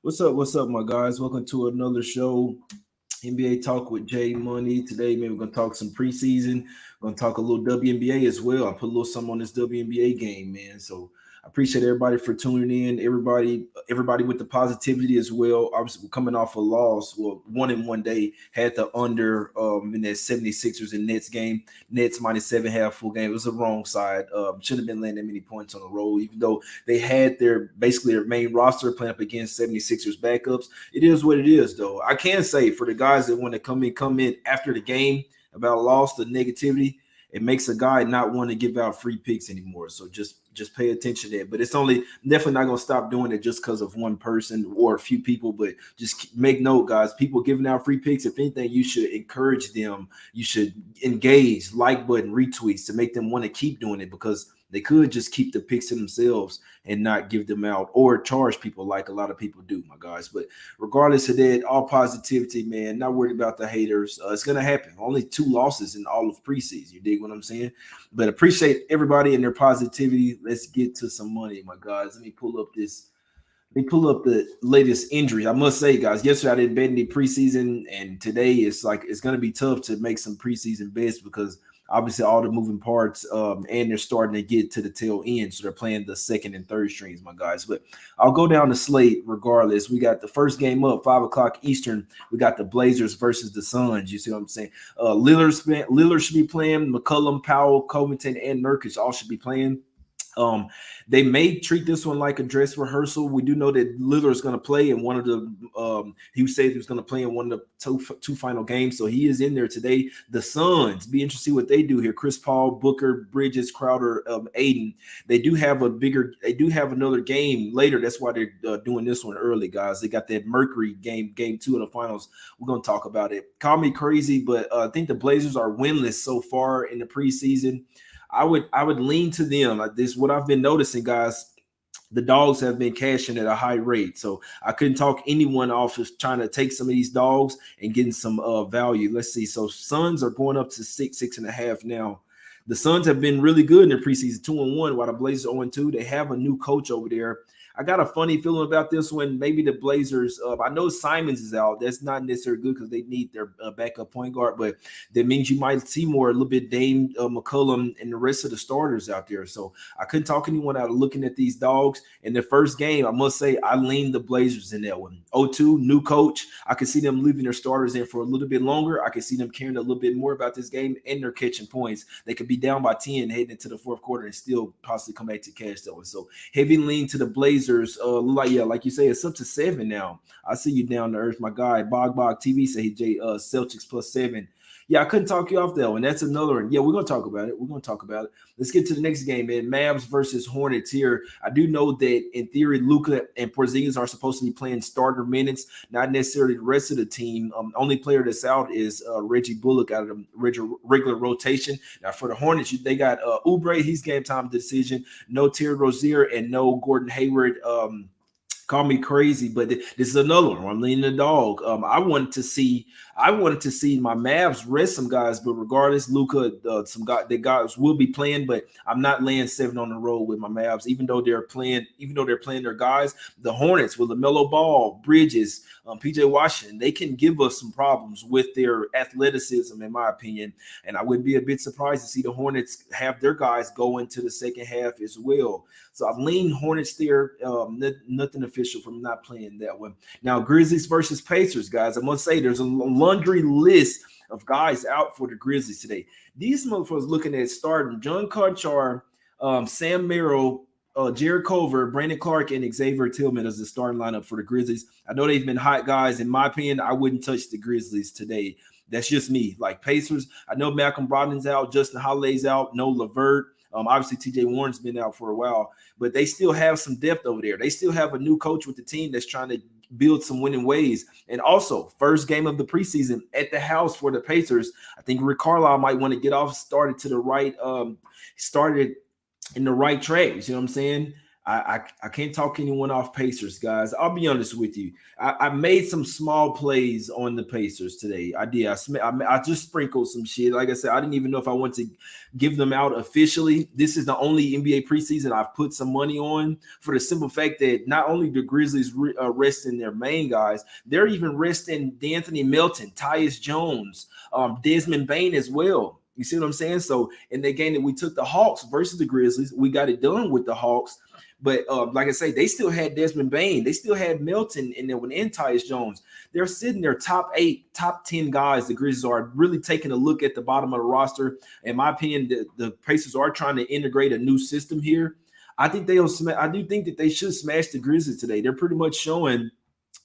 What's up, my guys? Welcome to another show, NBA Talk with Jay Money. Today, man, we're gonna talk some preseason. We're gonna talk a little WNBA as well. I put a little something on this WNBA game, man. So I appreciate everybody for tuning in. Everybody with the positivity as well. Obviously, we're coming off a loss. Well, 1-1 day had the under in that 76ers and Nets game. Nets -7 half full game. It was the wrong side. Shouldn't have been landing that many points on the road, even though they had basically their main roster playing up against 76ers backups. It is what it is, though. I can say for the guys that want to come in after the game about a loss, the negativity, it makes a guy not want to give out free picks anymore. So just pay attention to that. But it's definitely not going to stop doing it just because of one person or a few people. But just make note, guys, people giving out free picks, if anything, you should encourage them. You should engage, like button, retweets to make them want to keep doing it, because they could just keep the picks to themselves and not give them out or charge people like a lot of people do, my guys. But regardless of that, all positivity, man. Not worried about the haters. It's going to happen. Only 2 losses in all of preseason. You dig what I'm saying? But appreciate everybody and their positivity. Let's get to some money, my guys. Let me pull up the latest injury. I must say, guys, yesterday I didn't bet any preseason, and today it's going to be tough to make some preseason bets because obviously all the moving parts, and they're starting to get to the tail end. So they're playing the second and third strings, my guys. But I'll go down the slate regardless. We got the first game up, 5 o'clock Eastern. We got the Blazers versus the Suns. You see what I'm saying? Lillard should be playing. McCollum, Powell, Covington, and Nurkic all should be playing. They may treat this one like a dress rehearsal. We do know that Lillard is going to play in one of the he said he was going to play in one of the two final games, so he is in there today. The Suns, be interested to see what they do here. Chris Paul, Booker, Bridges, Crowder, Aiden. They do have another game later. That's why they're doing this one early, guys. They got that Mercury game 2 in the finals. We're going to talk about it. Call me crazy, but I think the Blazers are winless so far in the preseason. I would lean to them. This is what I've been noticing, guys. The dogs have been cashing at a high rate. So I couldn't talk anyone off of trying to take some of these dogs and getting some value. Let's see. So Suns are going up to 6.5 now. The Suns have been really good in their preseason, 2-1, while the Blazers 0-2. They have a new coach over there. I got a funny feeling about this one. Maybe the Blazers, I know Simons is out. That's not necessarily good because they need their backup point guard, but that means you might see a little bit Dame, McCollum, and the rest of the starters out there. So I couldn't talk anyone out of looking at these dogs. In the first game, I must say, I leaned the Blazers in that one. 0-2, new coach. I could see them leaving their starters in for a little bit longer. I could see them caring a little bit more about this game, and they're catching points. They could be down by 10 heading into the fourth quarter and still possibly come back to cash that one. So heavy lean to the Blazers. Like you say, it's up to 7 now. I see you down to earth, my guy. Bog TV say Celtics +7. Yeah, I couldn't talk you off that one. That's another one. Yeah, we're gonna talk about it. Let's get to the next game, man. Mavs versus Hornets here. I do know that in theory, Luka and Porzingis are supposed to be playing starter minutes, not necessarily the rest of the team. Only player that's out is Reggie Bullock out of the regular rotation. Now for the Hornets, they got Oubre. He's game time decision. No Terry Rozier and no Gordon Hayward. Call me crazy, but this is another one. I'm leaning the dog. I wanted to see my Mavs rest some guys, but regardless, Luka, the guys will be playing, but I'm not laying 7 on the road with my Mavs, even though they're playing their guys. The Hornets with LaMelo Ball, Bridges, PJ Washington, they can give us some problems with their athleticism, in my opinion. And I would be a bit surprised to see the Hornets have their guys go into the second half as well. So I lean Hornets there. Nothing official from not playing that one. Now, Grizzlies versus Pacers, guys. I must say there's a laundry list of guys out for the Grizzlies today. These motherfuckers looking at starting John Conchar, Sam Merrill, Jared Culver, Brandon Clark, and Xavier Tillman as the starting lineup for the Grizzlies. I know they've been hot guys. In my opinion, I wouldn't touch the Grizzlies today. That's just me. Like Pacers, I know Malcolm Brogdon's out, Justin Holiday's out, no LeVert. Obviously, TJ Warren's been out for a while, but they still have some depth over there. They still have a new coach with the team that's trying to build some winning ways. And also, first game of the preseason at the house for the Pacers. I think Rick Carlisle might want to get off started in the right track. You see what I'm saying? I can't talk anyone off Pacers, guys. I'll be honest with you. I made some small plays on the Pacers today. I did. I just sprinkled some shit. Like I said, I didn't even know if I want to give them out officially. This is the only NBA preseason I've put some money on, for the simple fact that not only the Grizzlies resting their main guys, they're even resting D'Anthony Melton, Tyus Jones, Desmond Bane as well. You see what I'm saying? So in the game that we took the Hawks versus the Grizzlies, we got it done with the Hawks. But like I say, they still had Desmond Bane. They still had Milton in there with Tyus Jones. They're sitting there top 8, top 10 guys. The Grizzlies are really taking a look at the bottom of the roster. In my opinion, the Pacers are trying to integrate a new system here. I think I do think that they should smash the Grizzlies today. They're pretty much showing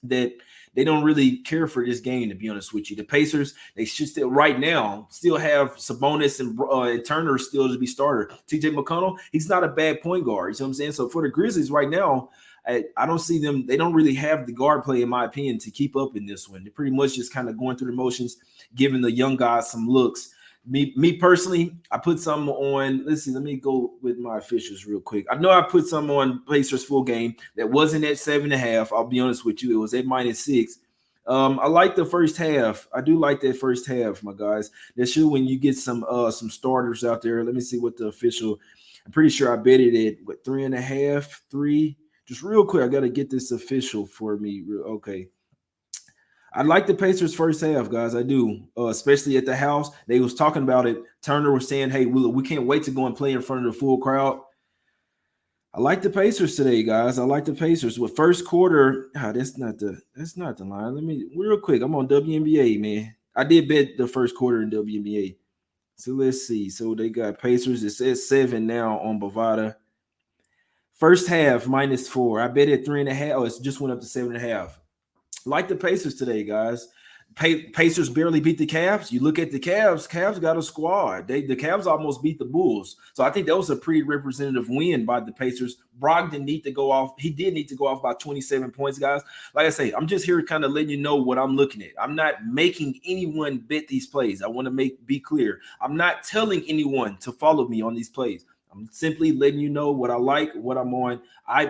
that they don't really care for this game, to be honest with you. The Pacers, they should still right now still have Sabonis and Turner still to be starter. TJ McConnell, he's not a bad point guard. You see what I'm saying? So for the Grizzlies right now, I don't see them. They don't really have the guard play, in my opinion, to keep up in this one. They're pretty much just kind of going through the motions, giving the young guys some looks. Me personally, I put some on. Let's see. Let me go with my officials real quick. I know I put some on Pacers full game that wasn't at 7.5. I'll be honest with you, it was at -6. I like the first half. I do like that first half, my guys. That's true when you get some starters out there. Let me see what the official. I'm pretty sure I bet it at 3.5, 3. Just real quick, I got to get this official for me. Okay. I like the Pacers first half, guys. I do, especially at the house. They was talking about it. Turner was saying, "Hey, we can't wait to go and play in front of the full crowd." I like the Pacers today, guys. I like the Pacers. With first quarter, that's not the line. Let me real quick. I'm on WNBA, man. I did bet the first quarter in WNBA. So let's see. So they got Pacers. It says 7 now on Bovada. First half -4. I bet it 3.5. Oh, it just went up to 7.5. Like the Pacers today, guys. Pacers barely beat the Cavs. You look at the Cavs. Cavs got a squad. The Cavs almost beat the Bulls. So I think that was a pretty representative win by the Pacers. Brogdon need to go off. He did need to go off by 27 points, guys. Like I say, I'm just here kind of letting you know what I'm looking at. I'm not making anyone bet these plays. I want to be clear. I'm not telling anyone to follow me on these plays. I'm simply letting you know what I like, what I'm on.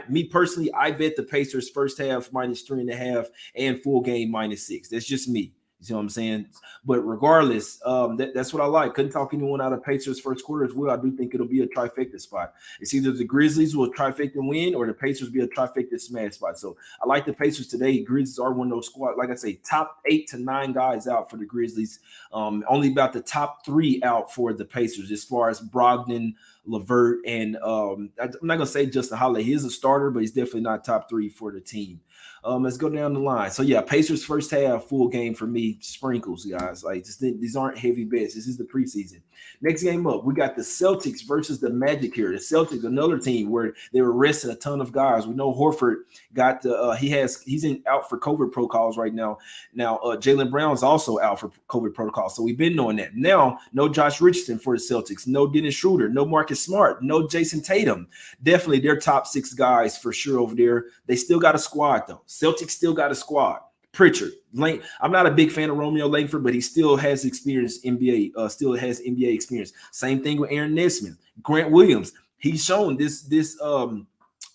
Me personally, I bet the Pacers first half -3.5 and full game -6. That's just me. You see what I'm saying? But regardless, that's what I like. Couldn't talk anyone out of Pacers first quarter as well. I do think it'll be a trifecta spot. It's either the Grizzlies will trifecta win or the Pacers be a trifecta smash spot. So I like the Pacers today. Grizzlies are one of those squad. Like I say, top 8 to 9 guys out for the Grizzlies. Only about the top 3 out for the Pacers as far as Brogdon, LeVert, and I'm not gonna say Justin Holiday. He is a starter, but he's definitely not top 3 for the team. Let's go down the line. So yeah, Pacers first half full game for me. Sprinkles, guys. Like these aren't heavy bets. This is the preseason. Next game up, we got the Celtics versus the Magic here. The Celtics, another team where they were resting a ton of guys. We know Horford got he's out for COVID protocols right now. Now Jaylen Brown's also out for COVID protocols. So we've been knowing that. Now no Josh Richardson for the Celtics. No Dennis Schroeder. No Marcus Smart. No Jason Tatum. Definitely their top 6 guys for sure over there. They still got a squad though. Celtics still got a squad. Pritchard, Lane. I'm not a big fan of Romeo Langford, but he still has experience NBA. Still has NBA experience. Same thing with Aaron Nesmith, Grant Williams. He's shown this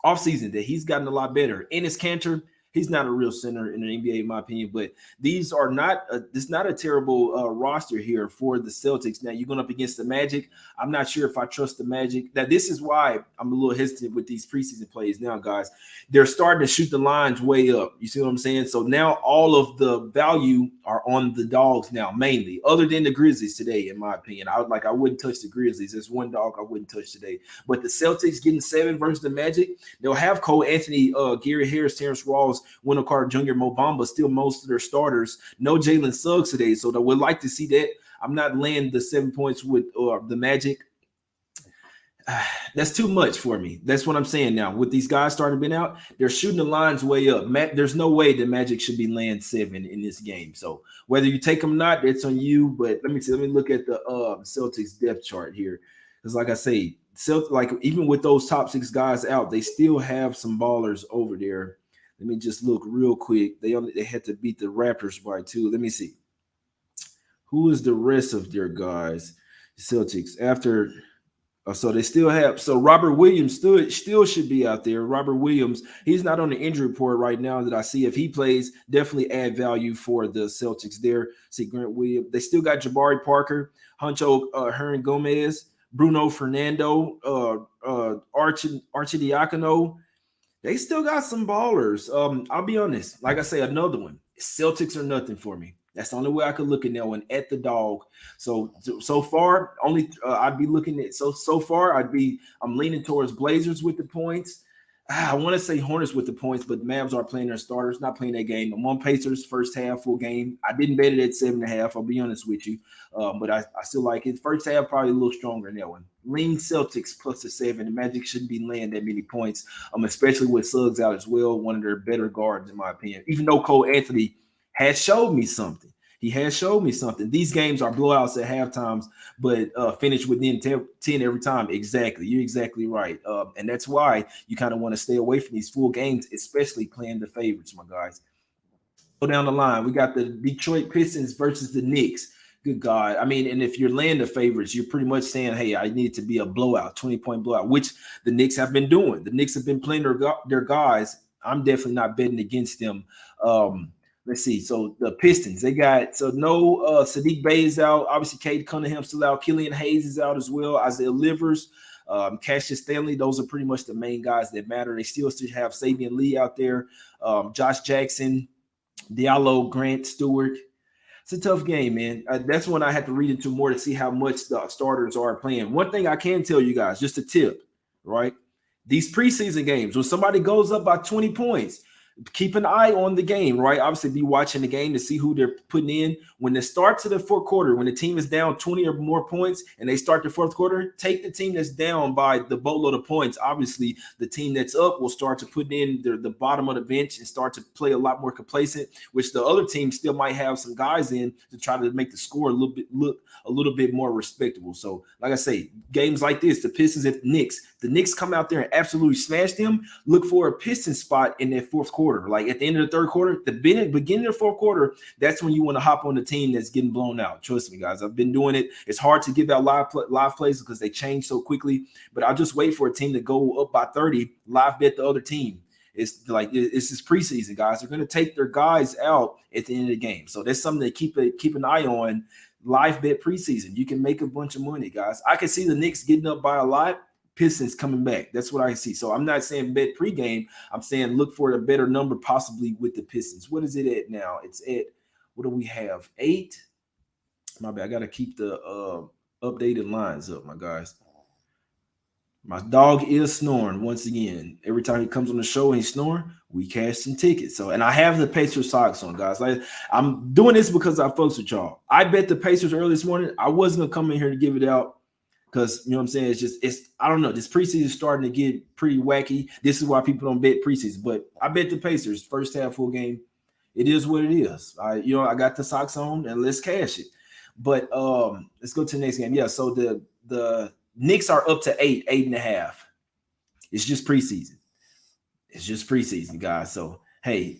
offseason that he's gotten a lot better. Enes Kanter, he's not a real center in the NBA, in my opinion. But these are not. This is not a terrible roster here for the Celtics. Now you're going up against the Magic. I'm not sure if I trust the Magic. Now this is why I'm a little hesitant with these preseason plays. Now, guys, they're starting to shoot the lines way up. You see what I'm saying? So now all of the value are on the dogs now, mainly, other than the Grizzlies today, in my opinion. I wouldn't touch the Grizzlies. There's one dog I wouldn't touch today. But the Celtics getting 7 versus the Magic, they'll have Cole Anthony, Gary Harris, Terrence Ross, Wendell Carter Jr., Mo Bamba, still most of their starters. No Jalen Suggs today, so I would like to see that. I'm not laying the 7 points with the Magic. That's too much for me. That's what I'm saying now. With these guys starting to be out, they're shooting the lines way up. There's no way the Magic should be laying 7 in this game. So whether you take them or not, that's on you. But let me look at the Celtics depth chart here. Because like I say, like even with those top 6 guys out, they still have some ballers over there. Let me just look real quick. They had to beat the Raptors by 2. Let me see. Who is the rest of their guys? Celtics after. So they still have. So Robert Williams still should be out there. Robert Williams, he's not on the injury report right now that I see. If he plays, definitely add value for the Celtics there. See Grant Williams. They still got Jabari Parker, Huncho Hernan Gomez, Bruno Fernando, Archidiakono. They still got some ballers. I'll be honest. Like I say, another one. Celtics are nothing for me. That's the only way I could look at that one at the dog. So far, only I'd be looking at so far I'm leaning towards Blazers with the points. I want to say Hornets with the points, but Mavs are playing their starters, not playing that game. I'm on Pacers first half full game. I didn't bet it at 7.5. I'll be honest with you, but I still like it. First half probably a little stronger in that one. Lean Celtics plus the 7. The Magic shouldn't be laying that many points, especially with Suggs out as well. One of their better guards in my opinion. Even though Cole Anthony has showed me something. He has showed me something. These games are blowouts at halftimes, but finish within 10 every time. Exactly. You're exactly right. And that's why you kind of want to stay away from these full games, especially playing the favorites, my guys. Go down the line. We got the Detroit Pistons versus the Knicks. Good God. I mean, and if you're laying the favorites, you're pretty much saying, hey, I need it to be a blowout, 20-point blowout, which the Knicks have been doing. The Knicks have been playing their guys. I'm definitely not betting against them. Let's see. So the Pistons, they got no Sadiq Bey is out. Obviously, Cade Cunningham's still out. Killian Hayes is out as well. Isaiah Livers, Cassius Stanley. Those are pretty much the main guys that matter. They still have Sabian Lee out there. Josh Jackson, Diallo, Grant Stewart. It's a tough game, man. That's one I have to read into more to see how much the starters are playing. One thing I can tell you guys, just a tip, right? These preseason games, when somebody goes up by 20 points, keep an eye on the game, right? Obviously, be watching the game to see who they're putting in. When it starts to the fourth quarter, when the team is down 20 or more points and they start the fourth quarter, take the team that's down by the boatload of points. Obviously, the team that's up will start to put in the bottom of the bench and start to play a lot more complacent, which the other team still might have some guys in to try to make the score look a little bit more respectable. So, like I say, games like this, the Pistons at the Knicks come out there and absolutely smash them. Look for a Pistons spot in that fourth quarter. Like at the end of the third quarter, the beginning of the fourth quarter, that's when you want to hop on the team that's getting blown out. Trust me, guys. I've been doing it. It's hard to give out live plays because they change so quickly, but I'll just wait for a team to go up by 30, live bet the other team. It's like it's just preseason, guys. They're going to take their guys out at the end of the game. So that's something to keep an eye on. Live bet preseason. You can make a bunch of money, guys. I can see the Knicks getting up by a lot. Pistons coming back. That's what I see. So I'm not saying bet pregame. I'm saying look for a better number possibly with the Pistons. What is it at now? It's at, what do we have? 8? My bad. I got to keep the updated lines up, my guys. My dog is snoring once again. Every time he comes on the show and he's snoring, we cash some tickets. So, and I have the Pacers socks on, guys. Like, I'm doing this because I fucks with y'all. I bet the Pacers early this morning. I wasn't gonna come in here to give it out. Because, you know what I'm saying, I don't know, this preseason is starting to get pretty wacky. This is why people don't bet preseason. But I bet the Pacers first half full game. It is what it is. I got the socks on and let's cash it. But let's go to the next game. Yeah, so the Knicks are up to 8.5. It's just preseason. It's just preseason, guys. So, hey,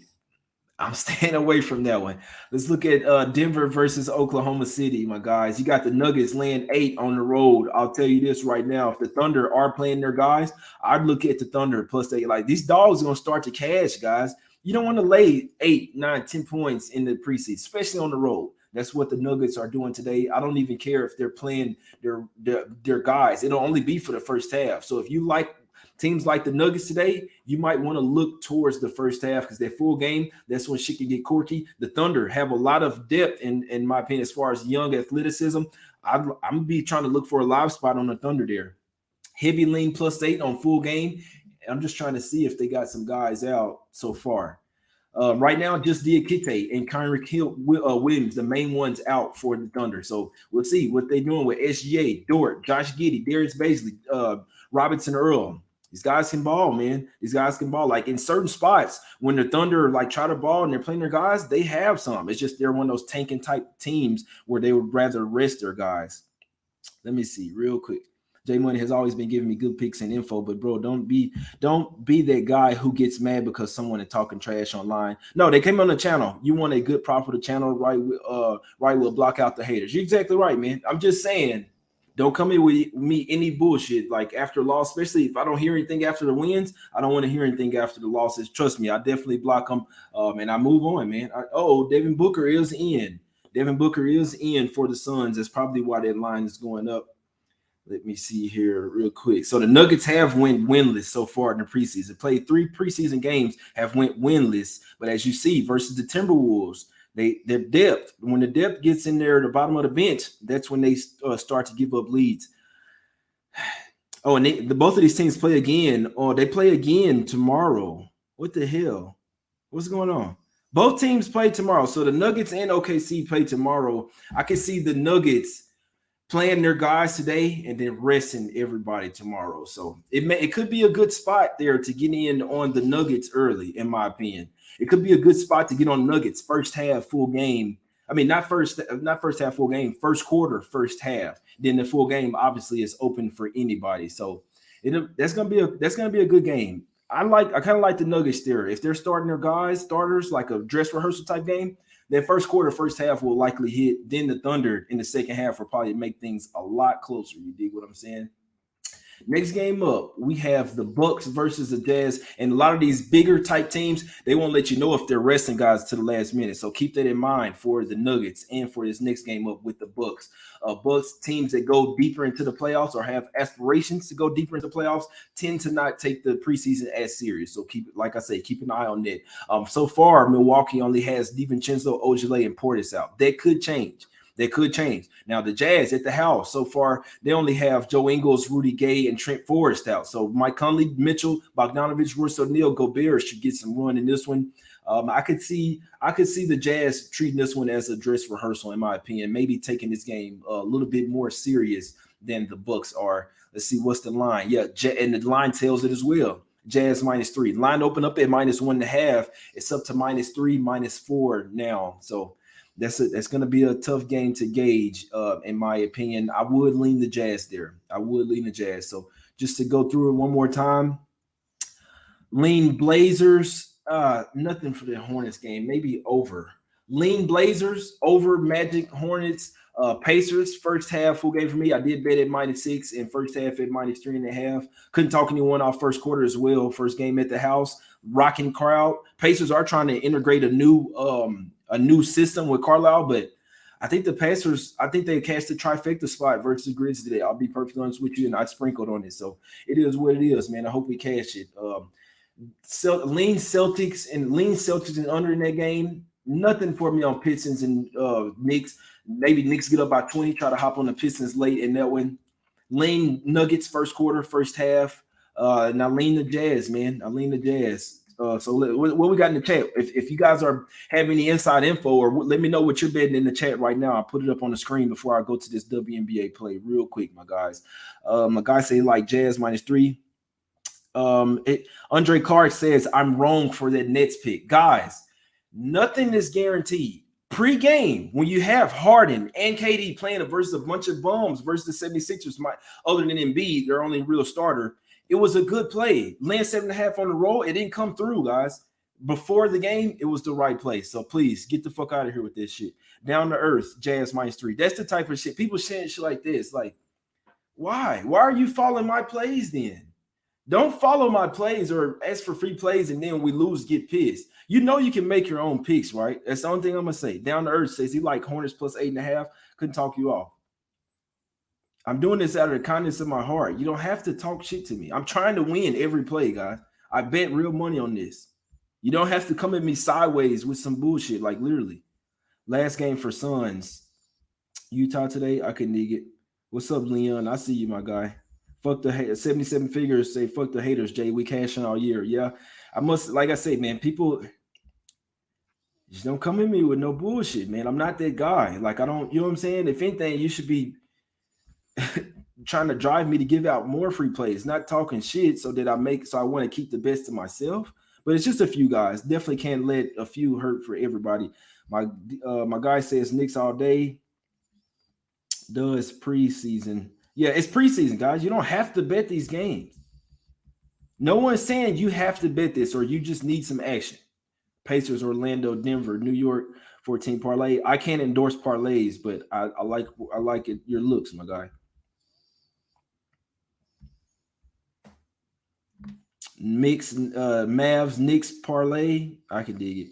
I'm staying away from that one. Let's look at Denver versus Oklahoma City, my guys. You got the Nuggets laying 8 on the road. I'll tell you this right now. If the Thunder are playing their guys, I'd look at the Thunder plus they like these dogs are going to start to cash, guys. You don't want to lay 8, 9, 10 points in the preseason, especially on the road. That's what the Nuggets are doing today. I don't even care if they're playing their guys. It'll only be for the first half. So if you like teams like the Nuggets today, you might want to look towards the first half because they're full game. That's when shit can get quirky. The Thunder have a lot of depth, in my opinion, as far as young athleticism. I'm going to be trying to look for a live spot on the Thunder there. Heavy lean plus 8 on full game. I'm just trying to see if they got some guys out so far. Right now, just Diakite and Kyrie Williams, the main ones out for the Thunder. So we'll see what they're doing with SGA, Dort, Josh Giddey, Darius Bazley, Robinson Earl. These guys can ball, man. These guys can ball. Like in certain spots, when the Thunder like try to ball and they're playing their guys, they have some. It's just they're one of those tanking type teams where they would rather rest their guys. Let me see real quick. J Money has always been giving me good picks and info, but bro, don't be that guy who gets mad because someone is talking trash online. No, they came on the channel. You want a good profitable channel, right? Will block out the haters. You're exactly right, man. I'm just saying. Don't come in with me any bullshit like after loss, especially if I don't hear anything after the wins. I don't want to hear anything after the losses. Trust me, I definitely block them, and I move on, man. Devin Booker is in. Devin Booker is in for the Suns. That's probably why that line is going up. Let me see here real quick. So the Nuggets have went winless so far in the preseason. Played 3 preseason games, have went winless. But as you see, versus the Timberwolves, their depth. When the depth gets in there at the bottom of the bench, that's when they start to give up leads. Oh, and both of these teams play again. Oh, they play again tomorrow. What the hell? What's going on? Both teams play tomorrow. So the Nuggets and OKC play tomorrow. I can see the Nuggets playing their guys today and then resting everybody tomorrow. So it could be a good spot there to get in on the Nuggets early, in my opinion. It could be a good spot to get on Nuggets first half full game. I mean, not first half full game, first quarter, first half. Then the full game obviously is open for anybody. So that's gonna be a good game. I kind of like the Nuggets there. If they're starting their starters like a dress rehearsal type game, that first quarter, first half will likely hit. Then the Thunder in the second half will probably make things a lot closer. You dig what I'm saying? Next game up, we have the Bucks versus the Jazz, and a lot of these bigger type teams, they won't let you know if they're resting guys to the last minute. So keep that in mind for the Nuggets and for this next game up with the Bucks. Bucks teams that go deeper into the playoffs or have aspirations to go deeper into the playoffs tend to not take the preseason as serious. So keep an eye on that. So far, Milwaukee only has DiVincenzo, Ogilvy, and Portis out. That could change. Now, the Jazz at the house, so far, they only have Joe Ingles, Rudy Gay, and Trent Forrest out. So Mike Conley, Mitchell, Bogdanovich, Royce O'Neal, Gobert should get some run in this one. I could see the Jazz treating this one as a dress rehearsal, in my opinion, maybe taking this game a little bit more serious than the Bucks are. Let's see, what's the line? Yeah, and the line tells it as well. Jazz -3. Line opened up at -1.5. It's up to -3, -4 now. So that's going to be a tough game to gauge, in my opinion. I would lean the Jazz there. So just to go through it one more time, lean Blazers. Nothing for the Hornets game. Maybe over. Lean Blazers over Magic, Hornets, Pacers. First half full game for me. I did bet at -6 and first half at -3.5. Couldn't talk anyone off first quarter as well. First game at the house. Rocking crowd. Pacers are trying to integrate a new system with Carlisle, but I think the Pacers, they cashed the trifecta spot versus the Grizzlies today. I'll be perfectly honest with you, and I sprinkled on it. So it is what it is, man. I hope we cash it. Lean Celtics and under in that game. Nothing for me on Pistons and Knicks. Maybe Knicks get up by 20, try to hop on the Pistons late in that one. Lean Nuggets first quarter, first half. Now lean the Jazz, man. So what we got in the chat? If you guys have any inside info, or let me know what you're betting in the chat right now. I'll put it up on the screen before I go to this WNBA play real quick, my guys. My guy say like Jazz -3. Andre Clark says I'm wrong for that Nets pick. Guys, nothing is guaranteed. Pre-game, when you have Harden and KD playing versus a bunch of bums versus the 76ers, other than Embiid, their only real starter, it was a good play. Land 7.5 on the roll. It didn't come through, guys. Before the game, it was the right play. So please get the fuck out of here with this shit. Down to earth, Jazz -3. That's the type of shit. People saying shit like this. Like, why? Why are you following my plays then? Don't follow my plays or ask for free plays and then when we lose, get pissed. You know you can make your own picks, right? That's the only thing I'm going to say. Down to earth says he like Hornets +8.5. Couldn't talk you off. I'm doing this out of the kindness of my heart. You don't have to talk shit to me. I'm trying to win every play, guys. I bet real money on this. You don't have to come at me sideways with some bullshit, like literally. Last game for Suns. Utah today. I couldn't dig it. What's up, Leon? I see you, my guy. Fuck the haters. 77 figures say fuck the haters, Jay. We cashing all year. Yeah. I must, like I say, man, people just don't come at me with no bullshit, man. I'm not that guy. Like, I don't, you know what I'm saying? If anything, you should be trying to drive me to give out more free plays, not talking shit so I want to keep the best to myself. But it's just a few guys. Definitely can't let a few hurt for everybody. My guy says Knicks all day. Does preseason. Yeah, it's preseason, guys. You don't have to bet these games. No one's saying you have to bet this or you just need some action. Pacers, Orlando, Denver, New York, 14 parlay. I can't endorse parlays, but I like it. Your looks, my guy. Mavs, Knicks parlay. I can dig it.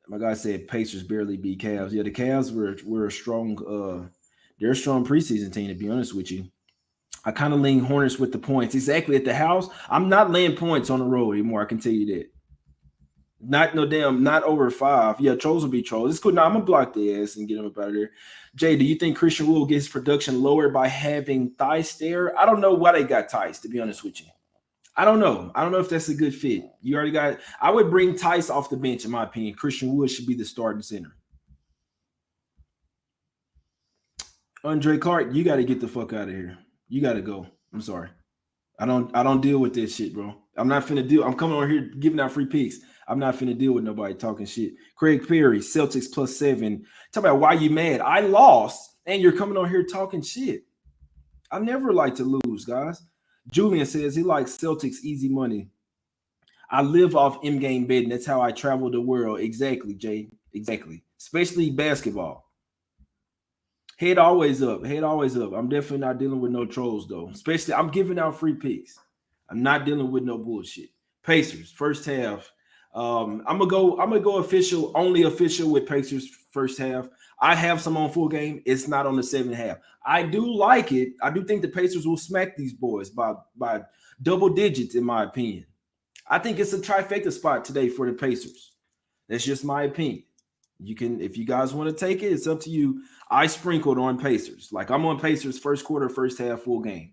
My guy said Pacers barely beat Cavs. Yeah, the Cavs were a strong. They're a strong preseason team, to be honest with you. I kind of lean Hornets with the points. Exactly at the house. I'm not laying points on the road anymore. I can tell you that. Not over 5. Yeah, trolls will be trolls. It's cool. Now I'm gonna block the ass and get them up out of there. Jay, do you think Christian Wood gets production lower by having Theis there? I don't know why they got Theis, to be honest with you. I don't know. I don't know if that's a good fit. You already got. I would bring Theis off the bench, in my opinion. Christian Wood should be the starting center. Andre Clark, you got to get the fuck out of here. You got to go. I'm sorry. I don't deal with this shit, bro. I'm not finna deal. I'm coming on here giving out free picks. I'm not finna deal with nobody talking shit. Craig Perry, Celtics +7. Talk about why you mad. I lost, and you're coming on here talking shit. I never like to lose, guys. Julian says he likes Celtics easy money. I live off in-game betting. That's how I travel the world. Exactly, Jay. Exactly. Especially basketball. Head always up. Head always up. I'm definitely not dealing with no trolls, though. Especially, I'm giving out free picks. I'm not dealing with no bullshit. Pacers, first half. I'm gonna go official, only official with Pacers first half. I have some on full game. It's not on the 7.5. I do like it. I do think the Pacers will smack these boys by double digits, in my opinion. I think it's a trifecta spot today for the Pacers. That's just my opinion. You can, if you guys want to take it, it's up to you. I sprinkled on Pacers. Like I'm on Pacers first quarter, first half, full game.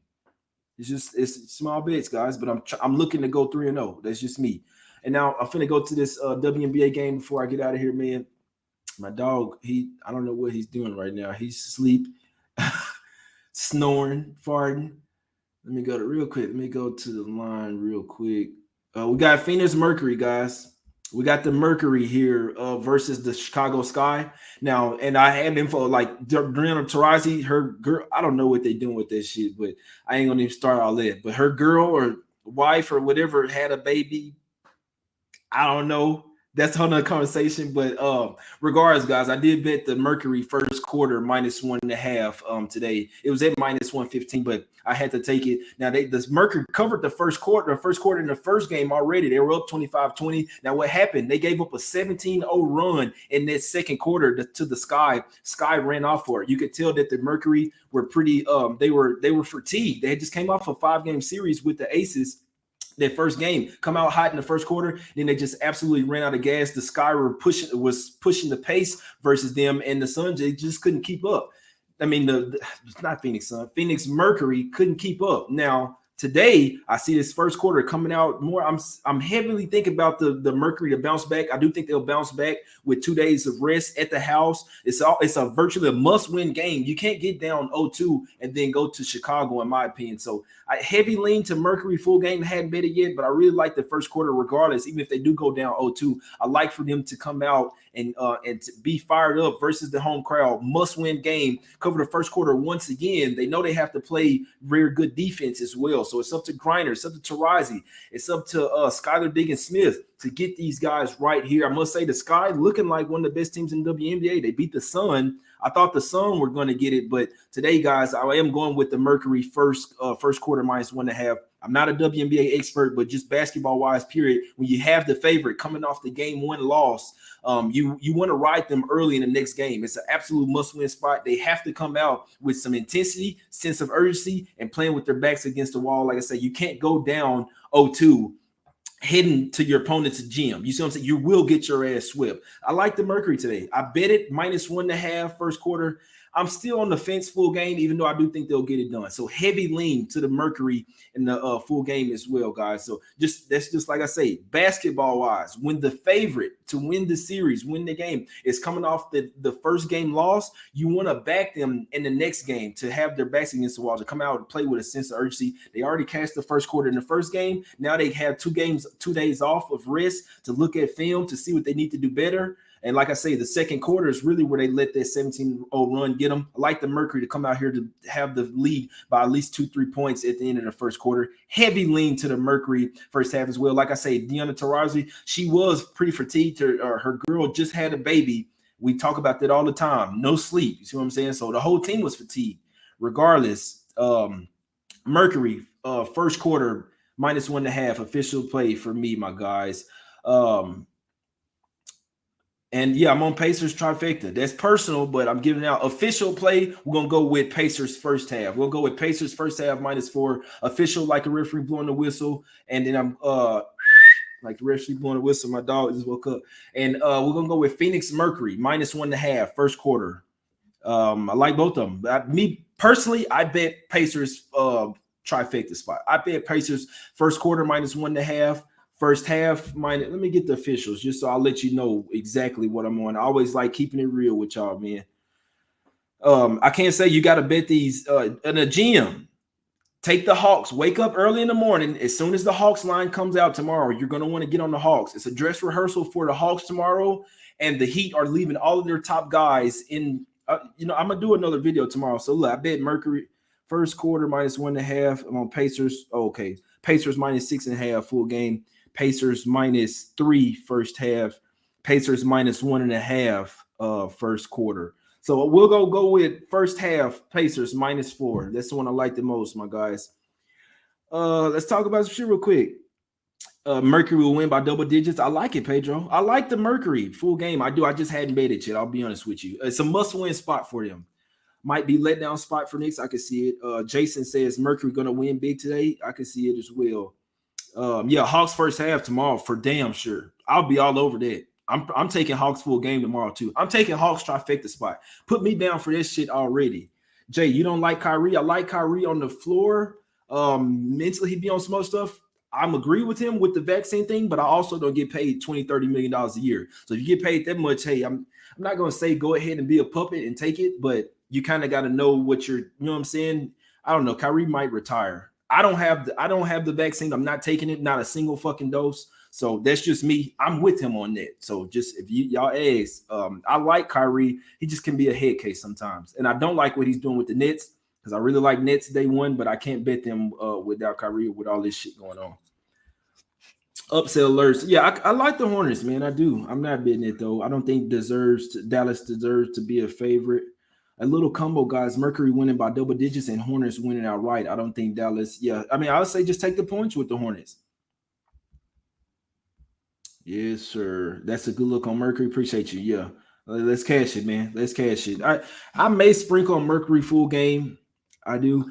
It's small bets, guys, but I'm looking to go 3-0. That's just me. And now I'm finna go to this WNBA game before I get out of here, man. My dog, I don't know what he's doing right now. He's asleep, snoring, farting. Let me go to the line real quick. We got Phoenix Mercury, guys. We got the Mercury here versus the Chicago Sky. Now, and I had info like Brianna Taurasi, her girl. I don't know what they're doing with this shit, but I ain't gonna even start all that. But her girl or wife or whatever had a baby. I don't know. That's another conversation. But regardless, guys, I did bet the Mercury first quarter -1.5 today. It was at -115, but I had to take it. Now this Mercury covered the first quarter in the first game already. They were up 25-20. Now what happened? They gave up a 17-0 run in that second quarter to the Sky. Sky ran off for it. You could tell that the Mercury were pretty they were fatigued. They had just came off a 5-game series with the Aces. Their first game come out hot in the first quarter, then they just absolutely ran out of gas. The Sky was pushing the pace versus them, and the Suns they just couldn't keep up. I mean, it's not Phoenix Sun. Phoenix Mercury couldn't keep up. Now today, I see this first quarter coming out more. I'm heavily thinking about the Mercury to bounce back. I do think they'll bounce back with 2 days of rest at the house. It's a virtually a must-win game. You can't get down 0-2 and then go to Chicago, in my opinion. So I heavy lean to Mercury full game. I hadn't bet it yet, but I really like the first quarter regardless. Even if they do go down 0-2, I like for them to come out and to be fired up versus the home crowd. Must-win game. Cover the first quarter once again. They know they have to play very good defense as well. So it's up to Griner, it's up to Taurasi, it's up to Skylar Diggins-Smith to get these guys right here. I must say the Sky looking like one of the best teams in the WNBA. They beat the Sun. I thought the Sun were going to get it, but today, guys, I am going with the Mercury first quarter -1.5. I'm not a WNBA expert, but just basketball-wise, period. When you have the favorite coming off the game 1 loss, you want to ride them early in the next game. It's an absolute must-win spot. They have to come out with some intensity, sense of urgency, and playing with their backs against the wall. Like I said, you can't go down 0-2 heading to your opponent's gym. You see what I'm saying? You will get your ass swept. I like the Mercury today. I bet it -1.5 first quarter. I'm still on the fence full game, even though I do think they'll get it done. So heavy lean to the Mercury in the full game as well, guys. So that's just like I say, basketball-wise, when the favorite to win the series, win the game, is coming off the first game loss, you want to back them in the next game to have their backs against the wall, to come out and play with a sense of urgency. They already cashed the first quarter in the first game. Now they have 2 days off of rest to look at film to see what they need to do better. And like I say, the second quarter is really where they let that 17-0 run get them. I like the Mercury to come out here to have the lead by at least 2-3 points at the end of the first quarter. Heavy lean to the Mercury first half as well. Like I say, Deanna Taurasi, she was pretty fatigued. Her girl just had a baby. We talk about that all the time. No sleep. You see what I'm saying? So the whole team was fatigued. Regardless, Mercury first quarter -1.5 official play for me, my guys. And yeah, I'm on Pacers trifecta. That's personal, but I'm giving out official play. We're going to go with Pacers first half. We'll go with Pacers first half -4. Official, like a referee blowing the whistle. And then I'm like the referee blowing the whistle. My dog just woke up. And we're going to go with Phoenix Mercury -1.5 first quarter. I like both of them. Me personally, I bet Pacers trifecta spot. I bet Pacers first quarter -1.5. First half, let me get the officials just so I'll let you know exactly what I'm on. I always like keeping it real with y'all, man. I can't say you got to bet these in a gym. Take the Hawks. Wake up early in the morning. As soon as the Hawks line comes out tomorrow, you're going to want to get on the Hawks. It's a dress rehearsal for the Hawks tomorrow, and the Heat are leaving all of their top guys in. I'm going to do another video tomorrow. So look, I bet Mercury first quarter -1.5. I'm on Pacers. Oh, okay. Pacers -6.5 full game. Pacers -3 first half. Pacers -1.5 first quarter. So we'll go with first half Pacers -4. That's the one I like the most, my guys. Let's talk about some shit real quick. Mercury will win by double digits. I like it, Pedro. I like the Mercury full game. I do. I just hadn't bet it yet. I'll be honest with you. It's a must-win spot for them. Might be letdown spot for Knicks. I can see it. Jason says Mercury going to win big today. I can see it as well. Yeah, Hawks first half tomorrow for damn sure. I'll be all over that. I'm taking Hawks full game tomorrow too. I'm taking Hawks trifecta spot. Put me down for this shit already. Jay, you don't like Kyrie? I like Kyrie on the floor. Mentally, he be on some other stuff. I'm agree with him with the vaccine thing, but I also don't get paid $20-30 million a year. So if you get paid that much, hey, I'm not gonna say go ahead and be a puppet and take it, but you kind of got to know what you're. You know what I'm saying? I don't know. Kyrie might retire. I don't have the vaccine. I'm not taking it, not a single fucking dose. So that's just me. I'm with him on that. So just if y'all ask, I like Kyrie. He just can be a head case sometimes. And I don't like what he's doing with the Nets because I really like Nets day one, but I can't bet them without Kyrie with all this shit going on. Upset alerts. Yeah, I like the Hornets, man. I do. I'm not betting it though. I don't think Dallas deserves to be a favorite. A little combo, guys. Mercury winning by double digits and Hornets winning outright. I don't think Dallas. Yeah, I mean, I would say just take the points with the Hornets. Yes, sir. That's a good look on Mercury. Appreciate you. Yeah, let's cash it, man. Let's cash it. I may sprinkle on Mercury full game. I do.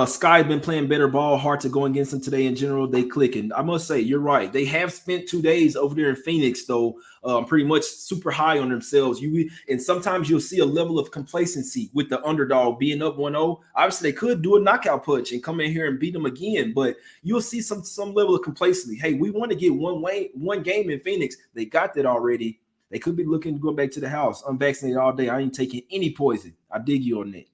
Sky's been playing better ball. Hard to go against them today in general. They clicking. I must say, you're right. They have spent 2 days over there in Phoenix, though, pretty much super high on themselves. And sometimes you'll see a level of complacency with the underdog being up 1-0. Obviously, they could do a knockout punch and come in here and beat them again, but you'll see some level of complacency. Hey, we want to get one game in Phoenix. They got that already. They could be looking to go back to the house, unvaccinated all day. I ain't taking any poison. I dig you on that.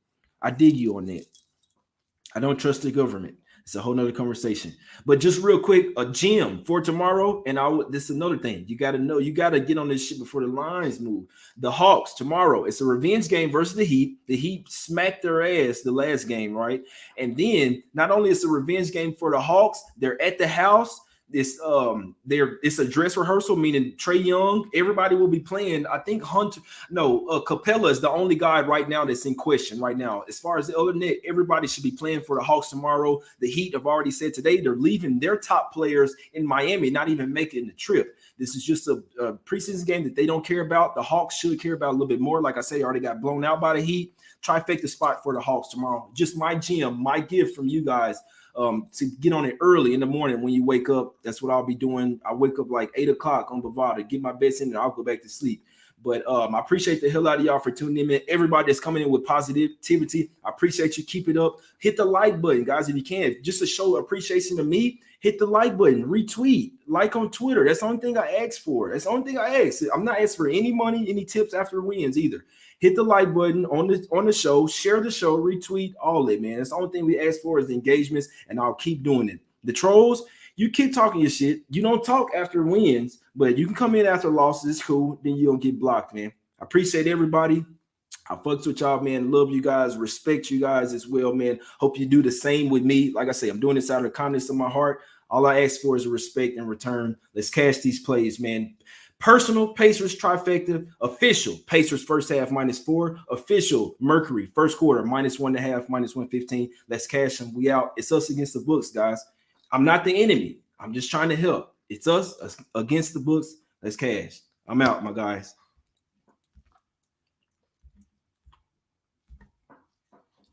I don't trust the government. It's a whole nother conversation. But just real quick, a gym for tomorrow. And this is another thing. You got to know, you got to get on this shit before the lines move. The Hawks tomorrow. It's a revenge game versus the Heat. The Heat smacked their ass the last game, right? And then not only is it a revenge game for the Hawks, they're at the house. It's a dress rehearsal, meaning Trae Young, everybody will be playing. I think Capella is the only guy right now that's in question right now. As far as the other net, everybody should be playing for the Hawks tomorrow. The Heat have already said today they're leaving their top players in Miami, not even making the trip. This is just a preseason game that they don't care about. The Hawks should care about a little bit more. Like I say, already got blown out by the Heat. Trifecta spot for the Hawks tomorrow. Just my gym, my gift from you guys. To get on it early in the morning when you wake up. That's what I'll be doing. I wake up like 8 o'clock on Bovada, get my bets in, and I'll go back to sleep. But I appreciate the hell out of y'all for tuning in. Everybody that's coming in with positivity, I appreciate you. Keep it up. Hit the like button, guys, if you can. Just to show appreciation to me, hit the like button, retweet, like on Twitter. That's the only thing I ask for. That's the only thing I ask. I'm not asking for any money, any tips after wins either. Hit the like button on the show, share the show, retweet, all that, man. That's the only thing we ask for is the engagements, and I'll keep doing it. The trolls, you keep talking your shit. You don't talk after wins, but you can come in after losses. It's cool. Then you don't get blocked, man. I appreciate everybody. I fucks with y'all, man. Love you guys. Respect you guys as well, man. Hope you do the same with me. Like I say, I'm doing this out of the kindness of my heart. All I ask for is respect in return. Let's cash these plays, man. Personal Pacers trifecta, official Pacers first half -4, official Mercury first quarter -1.5, -115. Let's cash them. We out. It's us against the books, guys. I'm not the enemy. I'm just trying to help. It's us against the books. Let's cash. I'm out, my guys.